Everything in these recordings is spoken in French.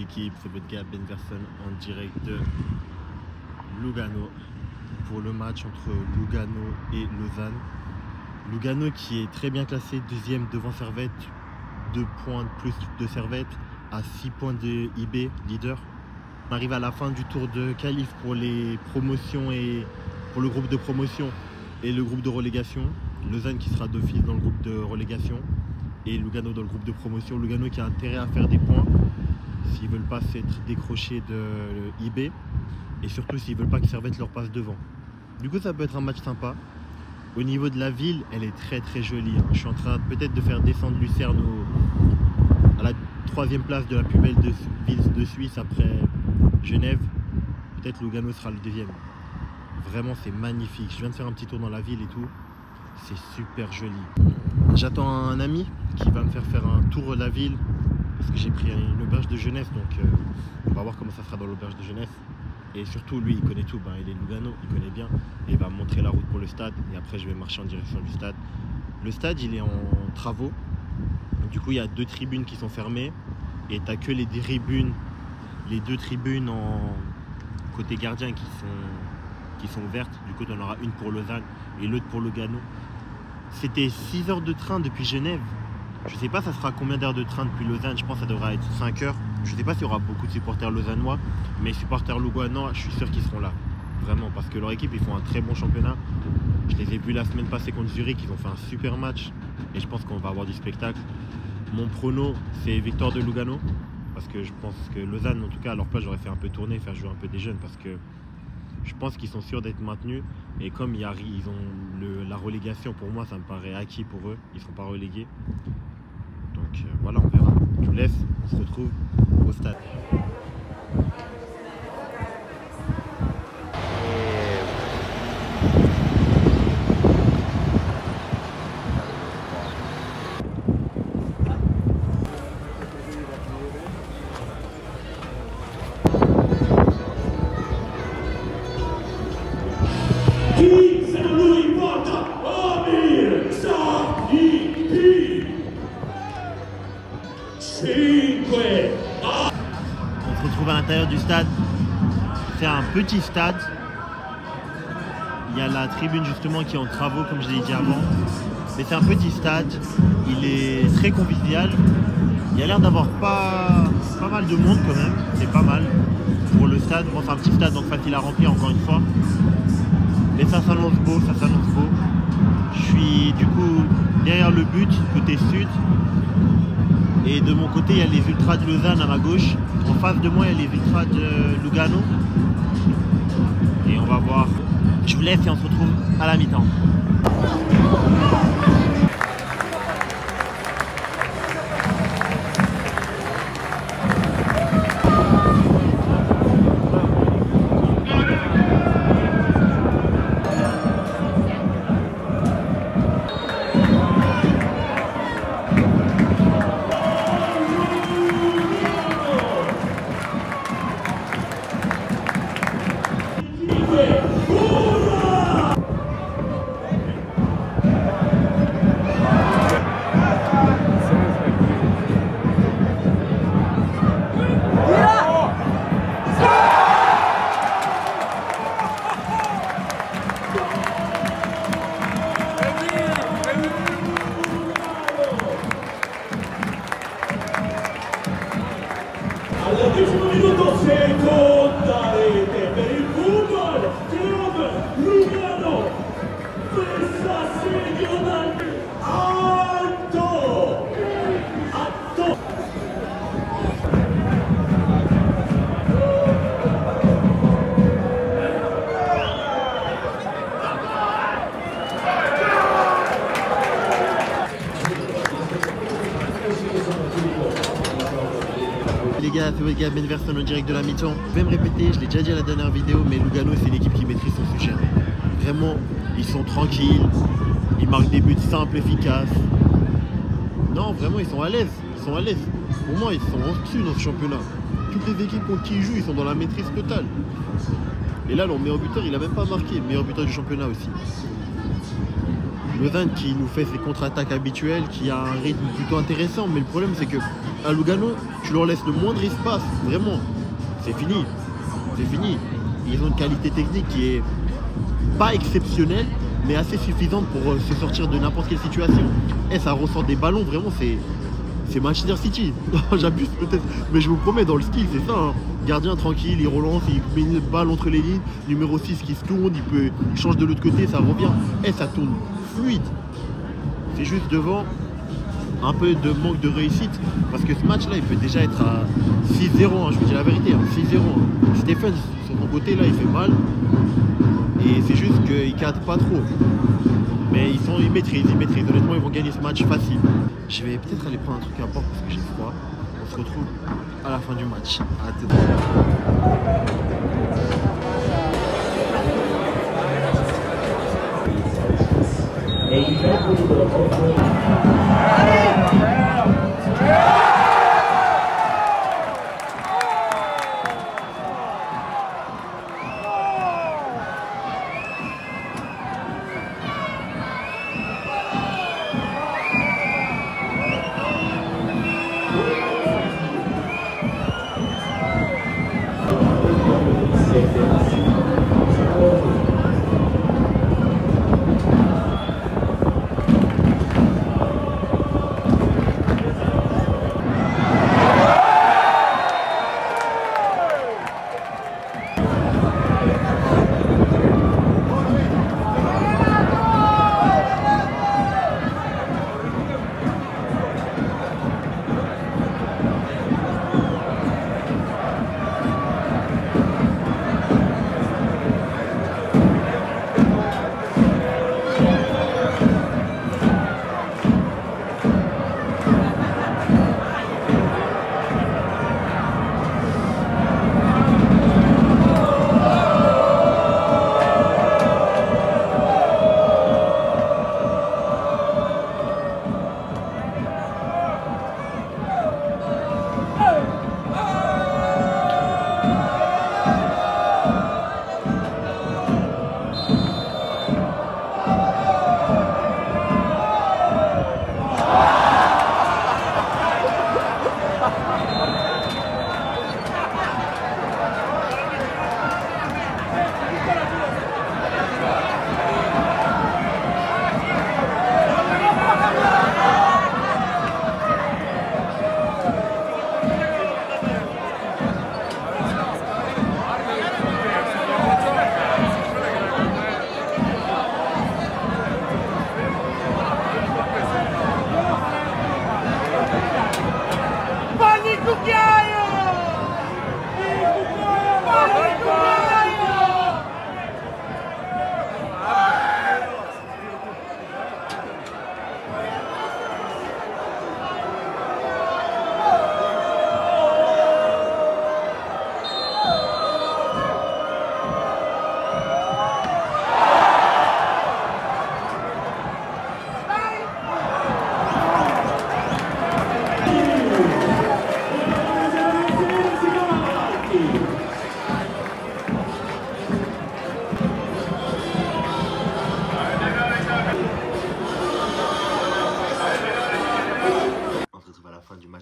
l'équipe, c'est votre gars Ben Verson en direct de Lugano pour le match entre Lugano et Lausanne. Lugano qui est très bien classé, deuxième devant Servette, 2 points de plus de Servette, à 6 points de IB, leader. On arrive à la fin du tour de qualif pour les promotions et pour le groupe de promotion et le groupe de relégation. Lausanne qui sera d'office dans le groupe de relégation et Lugano dans le groupe de promotion. Lugano qui a intérêt à faire des points s'ils ne veulent pas s'être décrochés de IB et surtout s'ils ne veulent pas que Servette leur passe devant. Du coup ça peut être un match sympa. Au niveau de la ville, elle est très jolie. Je suis en train peut-être de faire descendre Lucerne à la 3e place de la plus belle ville de Suisse après Genève. Peut-être Lugano sera le 2e. Vraiment c'est magnifique. Je viens de faire un petit tour dans la ville et tout. C'est super joli. J'attends un ami qui va me faire un tour de la ville parce que j'ai pris une auberge de jeunesse, donc on va voir comment ça sera dans l'auberge de jeunesse. Et surtout lui il connaît tout, il est Lugano, il connaît bien et il va me montrer la route pour le stade et après je vais marcher en direction du stade. Le stade il est en travaux, du coup il y a 2 tribunes qui sont fermées et t'as que les 2 tribunes en côté gardien qui sont ouvertes. Du coup on aura une pour Lausanne et l'autre pour Lugano. C'était 6 heures de train depuis Genève. Je sais pas ça sera combien d'heures de train depuis Lausanne, je pense que ça devra être 5 heures. Je sais pas s'il y aura beaucoup de supporters lausannois, mais supporters luganois, je suis sûr qu'ils seront là. Vraiment, parce que leur équipe, ils font un très bon championnat. Je les ai vus la semaine passée contre Zurich, ils ont fait un super match. Et je pense qu'on va avoir du spectacle. Mon prono, c'est victoire de Lugano. Parce que je pense que Lausanne, en tout cas, à leur place, j'aurais fait un peu tourner, faire jouer un peu des jeunes. Parce que je pense qu'ils sont sûrs d'être maintenus. Et comme ils ont la relégation, pour moi, ça me paraît acquis pour eux. Ils ne seront pas relégués. Donc voilà, on verra. Je vous laisse, on se retrouve au stade. On se retrouve à l'intérieur du stade. C'est un petit stade. Il y a la tribune justement qui est en travaux comme je l'ai dit avant. Mais c'est un petit stade. Il est très convivial. Il y a l'air d'avoir pas mal de monde quand même. C'est pas mal pour le stade. Bon, c'est un petit stade donc facile à remplir encore une fois. Mais ça s'annonce beau, ça s'annonce beau. Je suis du coup derrière le but, côté sud. Et de mon côté, il y a les Ultras de Lausanne à ma gauche. En face de moi, il y a les Ultras de Lugano. Et on va voir. Je vous laisse et on se retrouve à la mi-temps. All'ultimo minuto seconda rete per il Fútbol Club Lugano. Questa segno dal Anto. Les gars, c'est votre gars Ben Verson en direct de la mi-temps. Je vais me répéter, je l'ai déjà dit à la dernière vidéo, mais Lugano c'est l'équipe qui maîtrise son sujet. Vraiment, ils sont tranquilles, ils marquent des buts simples, efficaces. Non, vraiment, ils sont à l'aise. Ils sont à l'aise. Pour moi, ils sont au-dessus dans ce championnat. Toutes les équipes contre qui ils jouent, ils sont dans la maîtrise totale. Et là, leur meilleur buteur, il a même pas marqué. Le meilleur buteur du championnat aussi. Lausanne qui nous fait ses contre-attaques habituelles, qui a un rythme plutôt intéressant. Mais le problème, c'est que à Lugano, tu leur laisses le moindre espace, vraiment. C'est fini. C'est fini. Ils ont une qualité technique qui est pas exceptionnelle, mais assez suffisante pour se sortir de n'importe quelle situation. Et ça ressort des ballons, vraiment, c'est Manchester City. J'abuse peut-être, mais je vous promets, dans le style, c'est ça. Hein. Gardien tranquille, il relance, il met une balle entre les lignes. Numéro 6 qui se tourne, il change de l'autre côté, ça revient. Et ça tourne fluide. C'est juste devant un peu de manque de réussite. Parce que ce match-là, il peut déjà être à 6-0. Hein, je vous dis la vérité, hein, 6-0. Hein. Stéphane, sur son côté, là, il fait mal. Et c'est juste qu'ils ne cadrent pas trop. Mais ils maîtrisent. Honnêtement, ils vont gagner ce match facile. Je vais peut-être aller prendre un truc à boire parce que j'ai froid. On se retrouve à la fin du match. À tout.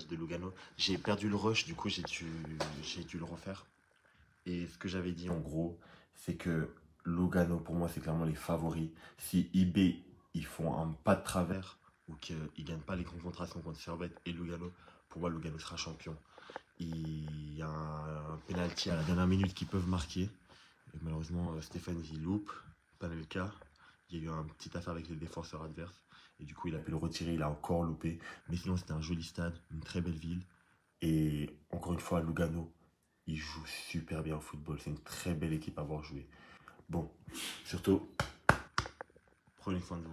De Lugano. J'ai perdu le rush, du coup j'ai dû le refaire. Et ce que j'avais dit en gros, c'est que Lugano pour moi c'est clairement les favoris. Si IB ils font un pas de travers ou qu'ils ne gagnent pas les confrontations contre Servette et Lugano, pour moi Lugano sera champion. Il y a un penalty à la dernière minute qu'ils peuvent marquer. Et malheureusement Stéphane il loupe, pas le cas. Il y a eu une petite affaire avec les défenseurs adverses. Et du coup, il a pu le retirer, il a encore loupé. Mais sinon, c'était un joli stade, une très belle ville. Et encore une fois, Lugano, il joue super bien au football. C'est une très belle équipe à avoir joué. Bon, surtout, prenez soin de vous.